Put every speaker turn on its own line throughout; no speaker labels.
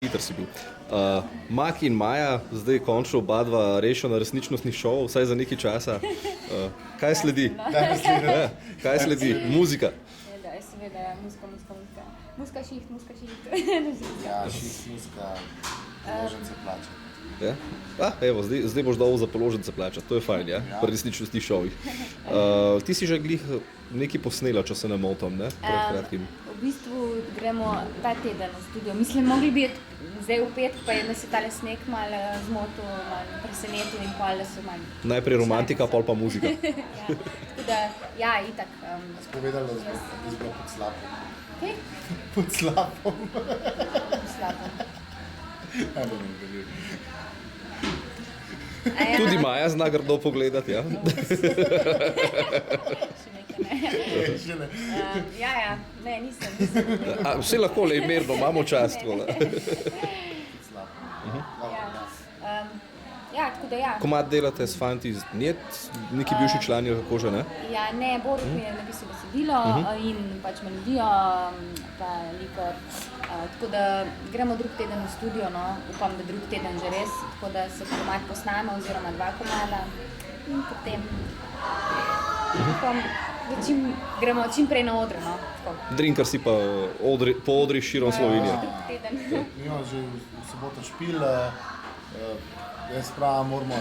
hiter si bil. Maki in Maja, zdaj končno oba dva rešena resničnostnih šovov, vsaj za nekaj časa. Kaj sledi? Kaj sledi? Muzika.
Seveda, muzika. Muzika šiht.
Ja, šiht, muzika, položnice plača.
Ja? Evo, zdaj boš dal za položnice plačati, to je fajn, ja? Pri resničnostnih šovih. Ti si že glih nekaj posnela, če se ne motim, ne? Pred kratkim.
V bistvu gremo ta teden v studio. Mislim, mogli bi zdaj v petk, pa je nas je tale sneg malo zmotil, malo presenetil in pol so malo...
Najprej romantika, pol pa muzika.
Tako da, ja, itak.
Spovedala, da si bila pod slapom.
Kaj?
Pod slapom.
Slabo.
Ajde, ne gledaj.
Tudi Maja zna grdo pogledati, ja?
Še nekaj ne.
Še ne.
Ja, ne, nisem.
Vse lahko, le mirno, imamo čas.
Ja, tako da ja.
Komad delate s fanti iz Njet, neki bivši člani, kako že, ne?
Ja, ne, Borut mi je napisal besedilo in pač melodijo, pa likor. Tako da gremo drug teden v studio, no, upam, da drug teden že res, tako da se komad posname oziroma 2 komada in potem upam, da gremo čim prej na odre, no, tako.
Drinkar si pa po odri širom Slovenije.
Drug teden.
Mi imamo že v soboto špil, jaz pravim, moramo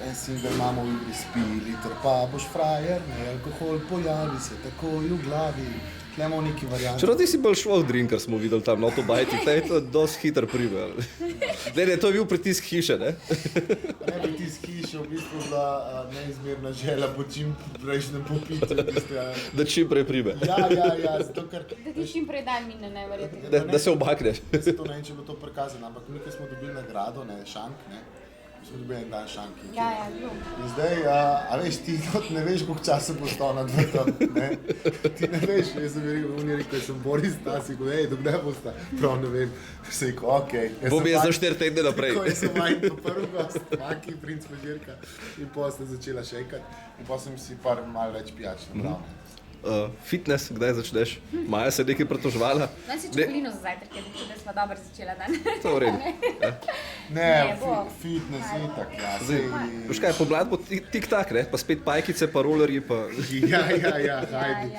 en single imamo v igri Spi, liter pa boš frajer, ne, alkohol pojavi se takoj v glavi, tlemo neki varianti.
Čeprav ti si bolj šlo v Drinkar, smo videli tam na Autobajti, te je to dosti hiter prime. Ne, to je bil pritisk hiše, ne?
Ne, pritisk hiše, v bistvu bila neizmerna želja po čim prejšnjem popitju.
Da čim prej prime.
Ja, zato ker...
Da ti čim prej dan mine, ne verjeti.
Da se omakneš.
Jaz se to ne vem, če bo to prikazano, ampak mi, ki smo dobili nagrado, ne, šank, ne, smo dobili en dan šanki.
Ja, bilo.
In zdaj, a veš, ti ne veš, koliko časa bo stal nad vrtom, ne? Ti ne veš, jaz sem rekel, sem Boris Tasik, dokdaj bo sta? Prav ne vem, se rekel, okej.
Bom jaz za 4 tedne naprej.
Tako, jaz sem majhen to prvi gost, Maki, princ Mežirka, in potem sem začela šejkat, in potem sem si par malo več pijač nabral.
Fitness, kdaj začneš? Maja se je nekaj pritoževala.
Daj si čokolino za zajtrk, da smo dobro začela dan.
To v redu.
Ne,
bo.
fitness itak, ja.
Veš kaj, pomlad bo tik-tak, ne? Pa spet pajkice, pa rolerji, pa...
Ja, hajdi.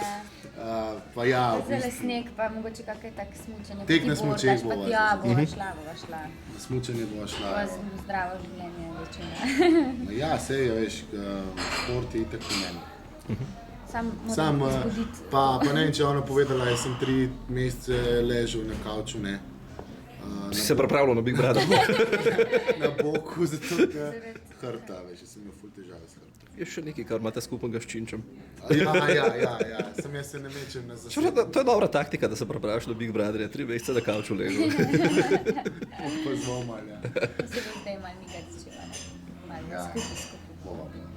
Pa ja, v
Zdaj
bistvu,
sneg, pa mogoče kakaj tak smučanje.
Tek na smučeh
bova.
bova.
Ja, bova šla.
za smučanje bo šla.
Bova zdravo življenje večina.
Ja, sej, veš, šport je itak v meni.
Sam
Sam,
moram izbuditi.
pa ne vem, če je ona povedala, jaz sem 3 mesece ležal na kavču, ne.
Si se pripravljal na Big Brother.
Na boku, zato ker hrta, veš, jaz sem imel ful težave s hrtom.
Je še nekaj, kar imate skupnega s Činčem.
Ja, sem jaz se ne mečem na zaščit.
To je dobra taktika, da se pripraviš na Big Brother, 3 mesece na kavču ležal.
Pa zelo malo, ja.
Se bo zdaj malo nekaj začela. Malo
Ja.
skupaj.
Bova.